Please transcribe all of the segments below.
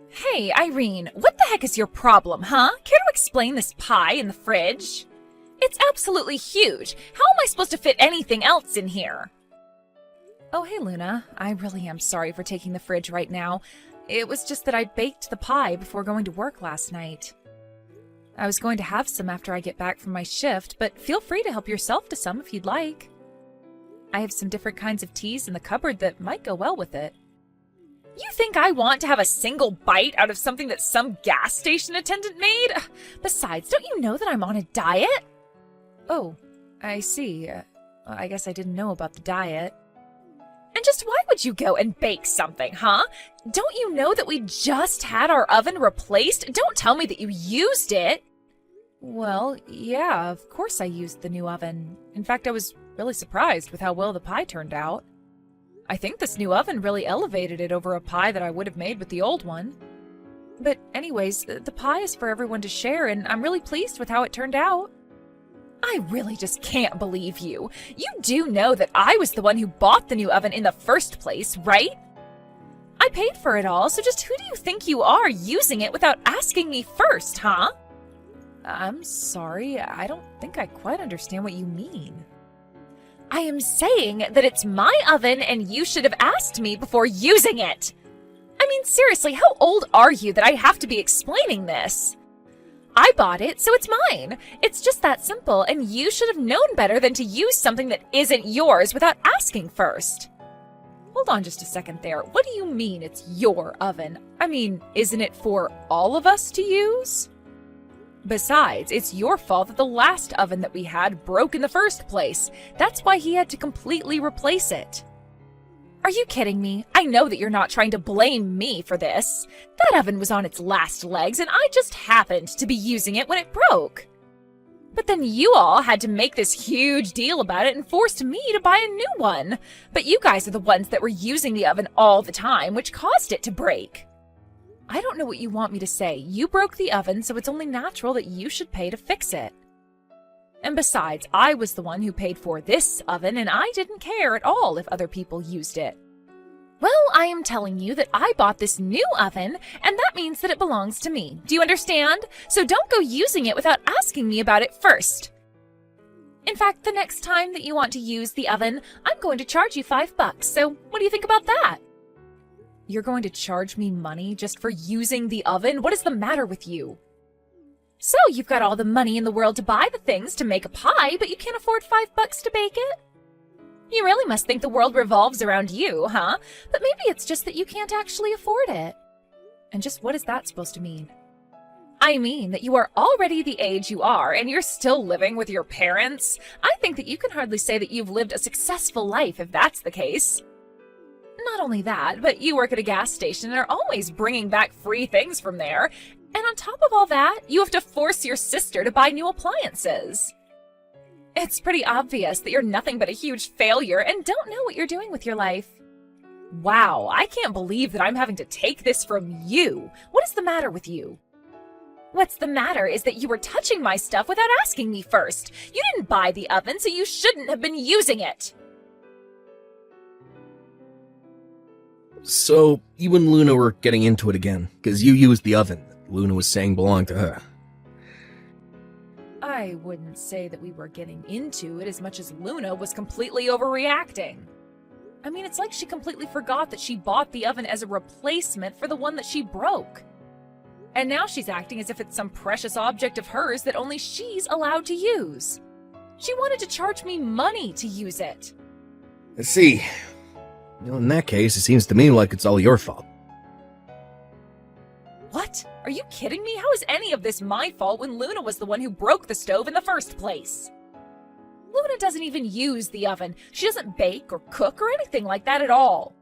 Hey, Irene, what the heck is your problem, huh? Care to explain this pie in the fridge? It's absolutely huge. How am I supposed to fit anything else in here? Oh, hey, Luna. I really am sorry for taking the fridge right now. It was just that I baked the pie before going to work last night. I was going to have some after I get back from my shift, but feel free to help yourself to some if you'd like. I have some different kinds of teas in the cupboard that might go well with it. You think I want to have a single bite out of something that some gas station attendant made? Besides, don't you know that I'm on a diet? Oh, I see. I guess I didn't know about the diet. And just why would you go and bake something, huh? Don't you know that we just had our oven replaced? Don't tell me that you used it. Well, yeah, of course I used the new oven. In fact, I was really surprised with how well the pie turned out. I think this new oven really elevated it over a pie that I would have made with the old one. But anyways, the pie is for everyone to share, and I'm really pleased with how it turned out. I really just can't believe you. You do know that I was the one who bought the new oven in the first place, right? I paid for it all, so just who do you think you are using it without asking me first, huh? I'm sorry, I don't think I quite understand what you mean. I am saying that it's my oven and you should have asked me before using it. I mean, seriously, how old are you that I have to be explaining this? I bought it, so it's mine. It's just that simple, and you should have known better than to use something that isn't yours without asking first. Hold on just a second there. What do you mean it's your oven? I mean, isn't it for all of us to use? Besides, it's your fault that the last oven that we had broke in the first place. That's why he had to completely replace it. Are you kidding me? I know that you're not trying to blame me for this. That oven was on its last legs, and I just happened to be using it when it broke. But then you all had to make this huge deal about it and forced me to buy a new one. But you guys are the ones that were using the oven all the time, which caused it to break. I don't know what you want me to say. You broke the oven, so it's only natural that you should pay to fix it. And besides, I was the one who paid for this oven, and I didn't care at all if other people used it. Well, I am telling you that I bought this new oven, and that means that it belongs to me. Do you understand? So don't go using it without asking me about it first. In fact, the next time that you want to use the oven, I'm going to charge you $5. So what do you think about that? You're going to charge me money just for using the oven? What is the matter with you? So you've got all the money in the world to buy the things to make a pie, but you can't afford $5 to bake it? You really must think the world revolves around you, huh? But maybe it's just that you can't actually afford it. And just what is that supposed to mean? I mean that you are already the age you are, and you're still living with your parents. I think that you can hardly say that you've lived a successful life if that's the case. Not only that, but you work at a gas station and are always bringing back free things from there. And on top of all that, you have to force your sister to buy new appliances. It's pretty obvious that you're nothing but a huge failure and don't know what you're doing with your life. Wow, I can't believe that I'm having to take this from you. What is the matter with you? What's the matter is that you were touching my stuff without asking me first. You didn't buy the oven, so you shouldn't have been using it. So, you and Luna were getting into it again, because you used the oven that Luna was saying belonged to her. I wouldn't say that we were getting into it as much as Luna was completely overreacting. I mean, it's like she completely forgot that she bought the oven as a replacement for the one that she broke. And now she's acting as if it's some precious object of hers that only she's allowed to use. She wanted to charge me money to use it. I see. Well, in that case, it seems to me like it's all your fault. What? Are you kidding me? How is any of this my fault when Luna was the one who broke the stove in the first place? Luna doesn't even use the oven. She doesn't bake or cook or anything like that at all.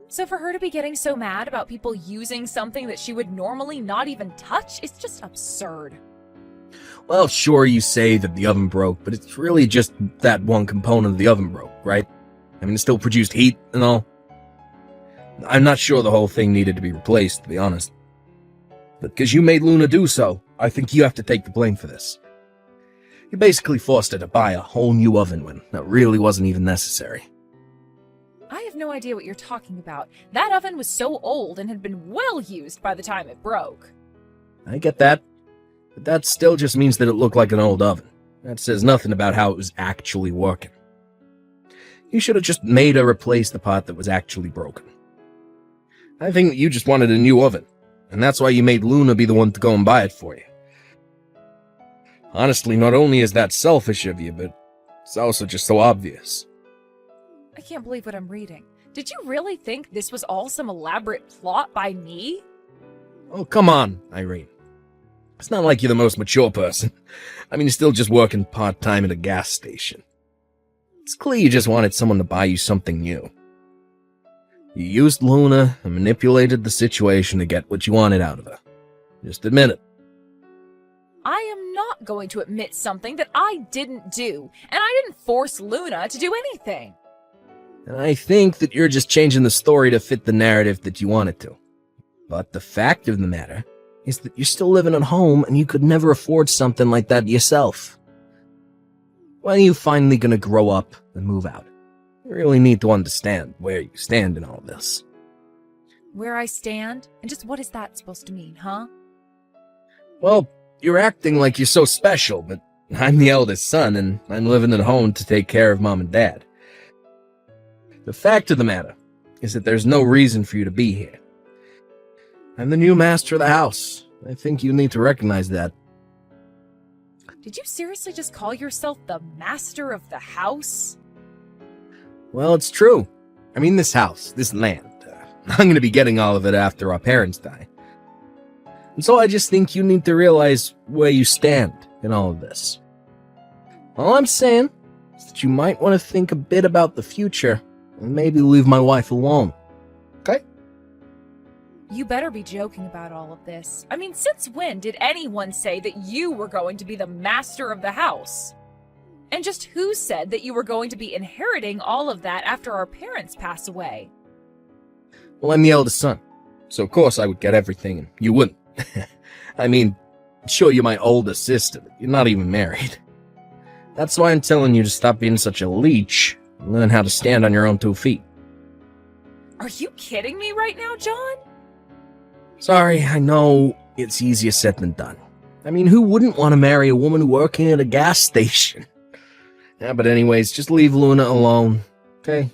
So for her to be getting so mad about people using something that she would normally not even touch is just absurd. Well, sure, you say that the oven broke, but it's really just that one component of the oven broke, right? I mean, it still produced heat and all. I'm not sure the whole thing needed to be replaced, to be honest. But because you made Luna do so, I think you have to take the blame for this. You basically forced her to buy a whole new oven when that really wasn't even necessary. I have no idea what you're talking about. That oven was so old and had been well used by the time it broke. I get that, but that still just means that it looked like an old oven. That says nothing about how it was actually working. You should have just made her replace the part that was actually broken. I think that you just wanted a new oven, and that's why you made Luna be the one to go and buy it for you. Honestly, not only is that selfish of you, but it's also just so obvious. I can't believe what I'm reading. Did you really think this was all some elaborate plot by me? Oh, come on, Irene. It's not like you're the most mature person. I mean, you're still just working part-time at a gas station. It's clear you just wanted someone to buy you something new. You used Luna and manipulated the situation to get what you wanted out of her. Just admit it. I am not going to admit something that I didn't do, and I didn't force Luna to do anything. And I think that you're just changing the story to fit the narrative that you want it to. But the fact of the matter is that you're still living at home and you could never afford something like that yourself. When are you finally gonna grow up and move out? You really need to understand where you stand in all this. Where I stand? And just what is that supposed to mean, huh? Well, you're acting like you're so special, but I'm the eldest son and I'm living at home to take care of Mom and Dad. The fact of the matter is that there's no reason for you to be here. I'm the new master of the house. I think you need to recognize that. Did you seriously just call yourself the master of the house? Well, it's true. I mean, this house, this land. I'm going to be getting all of it after our parents die. And so I just think you need to realize where you stand in all of this. All I'm saying is that you might want to think a bit about the future and maybe leave my wife alone. Okay? You better be joking about all of this. I mean, since when did anyone say that you were going to be the master of the house? And just who said that you were going to be inheriting all of that after our parents pass away? Well, I'm the eldest son, so of course I would get everything and you wouldn't. I mean, sure, you're my older sister, but you're not even married. That's why I'm telling you to stop being such a leech and learn how to stand on your own 2 feet. Are you kidding me right now, John? Sorry, I know it's easier said than done. I mean, who wouldn't want to marry a woman working at a gas station? Yeah, but anyways, just leave Luna alone, okay?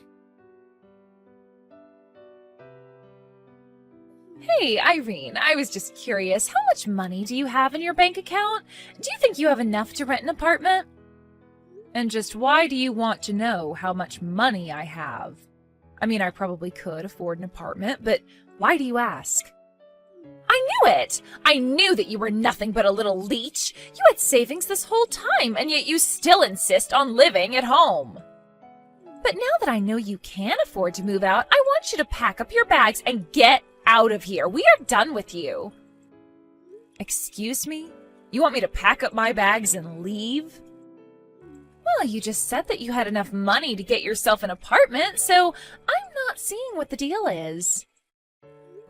Hey, Irene, I was just curious. How much money do you have in your bank account? Do you think you have enough to rent an apartment? And just why do you want to know how much money I have? I mean, I probably could afford an apartment, but why do you ask? I knew it! I knew that you were nothing but a little leech. You had savings this whole time, and yet you still insist on living at home. But now that I know you can afford to move out, I want you to pack up your bags and get out of here. We are done with you. Excuse me? You want me to pack up my bags and leave? Well, you just said that you had enough money to get yourself an apartment, so I'm not seeing what the deal is.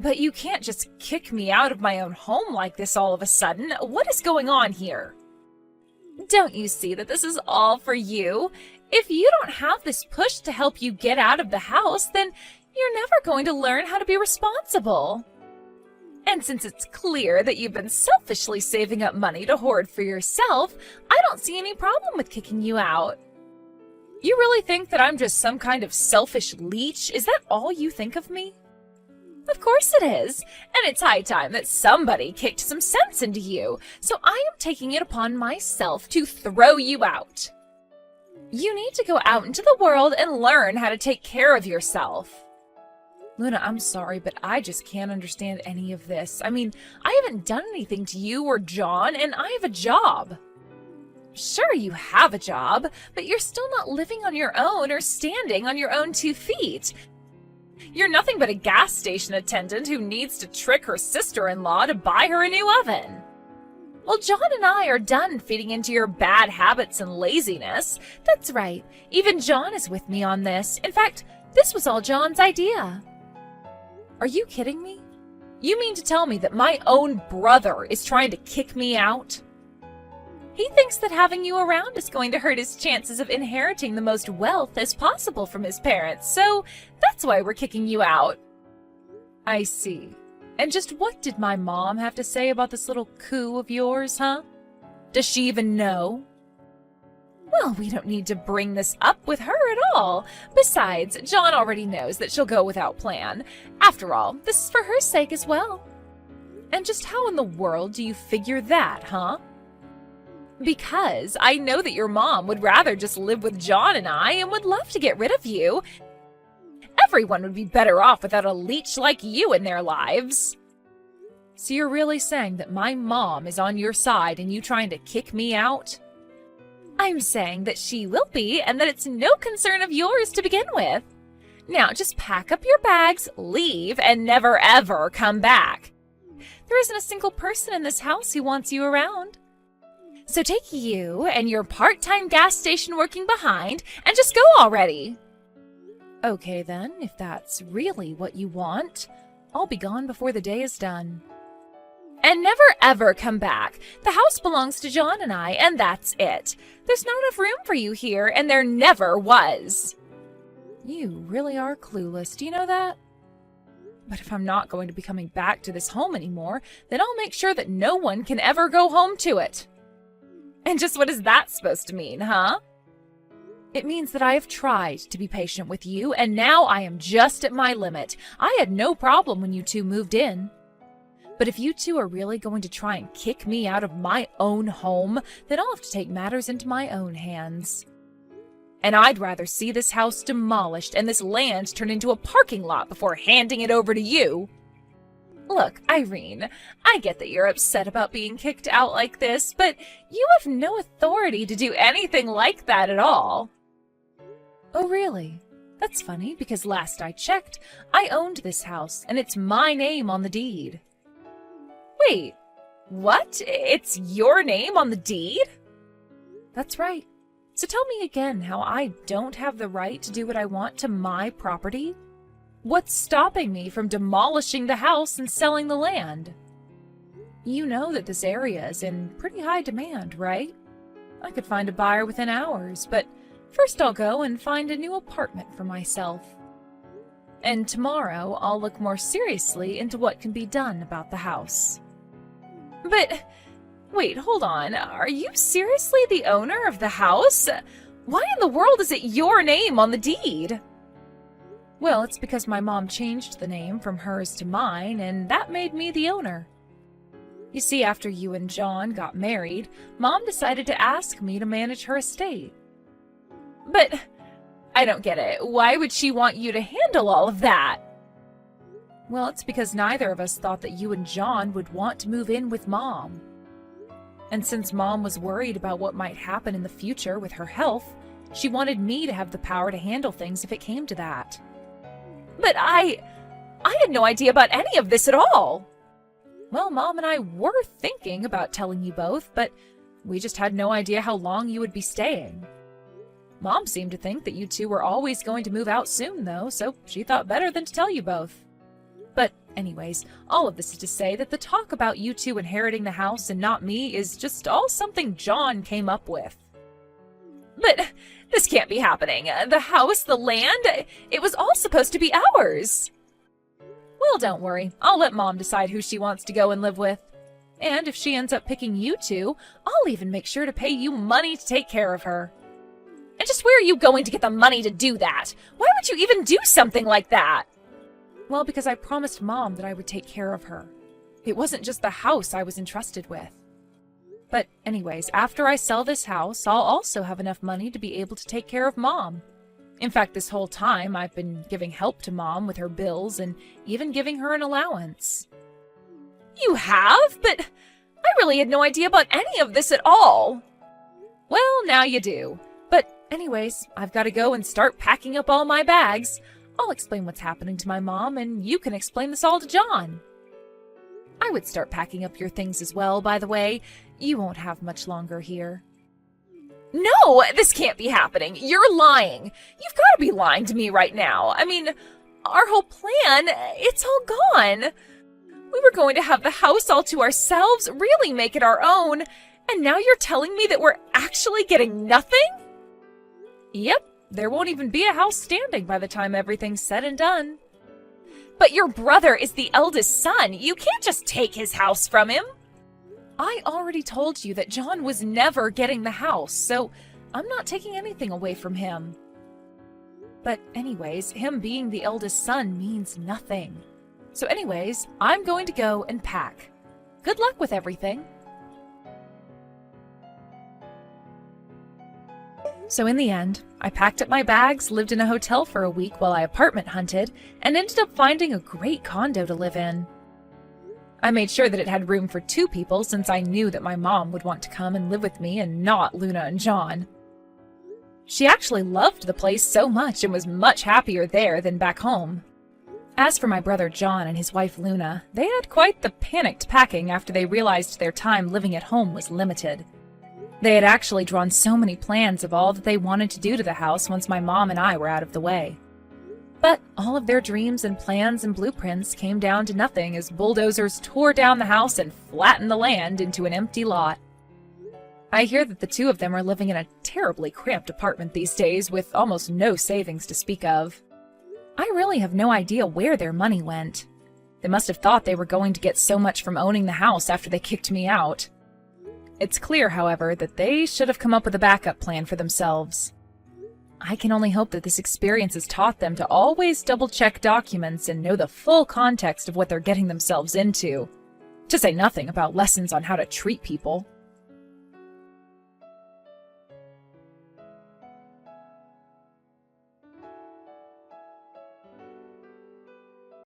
But you can't just kick me out of my own home like this all of a sudden. What is going on here? Don't you see that this is all for you? If you don't have this push to help you get out of the house, then you're never going to learn how to be responsible. And since it's clear that you've been selfishly saving up money to hoard for yourself, I don't see any problem with kicking you out. You really think that I'm just some kind of selfish leech? Is that all you think of me? Of course it is, and it's high time that somebody kicked some sense into you, so I am taking it upon myself to throw you out. You need to go out into the world and learn how to take care of yourself. Luna, I'm sorry, but I just can't understand any of this. I mean, I haven't done anything to you or John, and I have a job. Sure, you have a job, but you're still not living on your own or standing on your own 2 feet. You're nothing but a gas station attendant who needs to trick her sister-in-law to buy her a new oven. Well, John and I are done feeding into your bad habits and laziness. That's right. Even John is with me on this. In fact, this was all John's idea. Are you kidding me? You mean to tell me that my own brother is trying to kick me out? He thinks that having you around is going to hurt his chances of inheriting the most wealth as possible from his parents, so that's why we're kicking you out. I see. And just what did my mom have to say about this little coup of yours, huh? Does she even know? Well, we don't need to bring this up with her at all. Besides, John already knows that she'll go without plan. After all, this is for her sake as well. And just how in the world do you figure that, huh? Because I know that your mom would rather just live with John and I and would love to get rid of you. Everyone would be better off without a leech like you in their lives. So you're really saying that my mom is on your side and you trying to kick me out? I'm saying that she will be and that it's no concern of yours to begin with. Now just pack up your bags, leave, and never ever come back. There isn't a single person in this house who wants you around. So take you and your part-time gas station working behind and just go already. Okay then, if that's really what you want, I'll be gone before the day is done. And never ever come back. The house belongs to John and I, and that's it. There's not enough room for you here, and there never was. You really are clueless, do you know that? But if I'm not going to be coming back to this home anymore, then I'll make sure that no one can ever go home to it. And just what is that supposed to mean, huh? It means that I have tried to be patient with you, and now I am just at my limit. I had no problem when you two moved in. But if you two are really going to try and kick me out of my own home, then I'll have to take matters into my own hands. And I'd rather see this house demolished and this land turned into a parking lot before handing it over to you. Look, Irene, I get that you're upset about being kicked out like this, but you have no authority to do anything like that at all. Oh, really? That's funny, because last I checked, I owned this house, and it's my name on the deed. Wait, what? It's your name on the deed? That's right. So tell me again how I don't have the right to do what I want to my property? What's stopping me from demolishing the house and selling the land? You know that this area is in pretty high demand, right? I could find a buyer within hours, but first I'll go and find a new apartment for myself. And tomorrow I'll look more seriously into what can be done about the house. But, wait, hold on. Are you seriously the owner of the house? Why in the world is it your name on the deed? Well, it's because my mom changed the name from hers to mine, and that made me the owner. You see, after you and John got married, Mom decided to ask me to manage her estate. But I don't get it. Why would she want you to handle all of that? Well, it's because neither of us thought that you and John would want to move in with Mom. And since Mom was worried about what might happen in the future with her health, she wanted me to have the power to handle things if it came to that. But I had no idea about any of this at all. Well, Mom and I were thinking about telling you both, but we just had no idea how long you would be staying. Mom seemed to think that you two were always going to move out soon, though, so she thought better than to tell you both. But anyways, all of this is to say that the talk about you two inheriting the house and not me is just all something John came up with. But this can't be happening. The house, the land, it was all supposed to be ours. Well, don't worry. I'll let Mom decide who she wants to go and live with. And if she ends up picking you two, I'll even make sure to pay you money to take care of her. And just where are you going to get the money to do that? Why would you even do something like that? Well, because I promised Mom that I would take care of her. It wasn't just the house I was entrusted with. But anyways, after I sell this house, I'll also have enough money to be able to take care of Mom. In fact, this whole time, I've been giving help to Mom with her bills and even giving her an allowance. You have? But I really had no idea about any of this at all. Well, now you do. But anyways, I've got to go and start packing up all my bags. I'll explain what's happening to my mom, and you can explain this all to John. I would start packing up your things as well, by the way. You won't have much longer here. No, this can't be happening. You're lying. You've got to be lying to me right now. I mean, our whole plan, it's all gone. We were going to have the house all to ourselves, really make it our own, And now you're telling me that we're actually getting nothing? Yep, there won't even be a house standing by the time everything's said and done. But your brother is the eldest son. You can't just take his house from him. I already told you that John was never getting the house, so I'm not taking anything away from him. But anyways, him being the eldest son means nothing. So anyways, I'm going to go and pack. Good luck with everything. So in the end, I packed up my bags, lived in a hotel for a week while I apartment hunted, and ended up finding a great condo to live in. I made sure that it had room for 2 people since I knew that my mom would want to come and live with me and not Luna and John. She actually loved the place so much and was much happier there than back home. As for my brother John and his wife Luna, they had quite the panicked packing after they realized their time living at home was limited. They had actually drawn so many plans of all that they wanted to do to the house once my mom and I were out of the way. But all of their dreams and plans and blueprints came down to nothing as bulldozers tore down the house and flattened the land into an empty lot. I hear that the 2 of them are living in a terribly cramped apartment these days with almost no savings to speak of. I really have no idea where their money went. They must have thought they were going to get so much from owning the house after they kicked me out. It's clear, however, that they should have come up with a backup plan for themselves. I can only hope that this experience has taught them to always double-check documents and know the full context of what they're getting themselves into, to say nothing about lessons on how to treat people.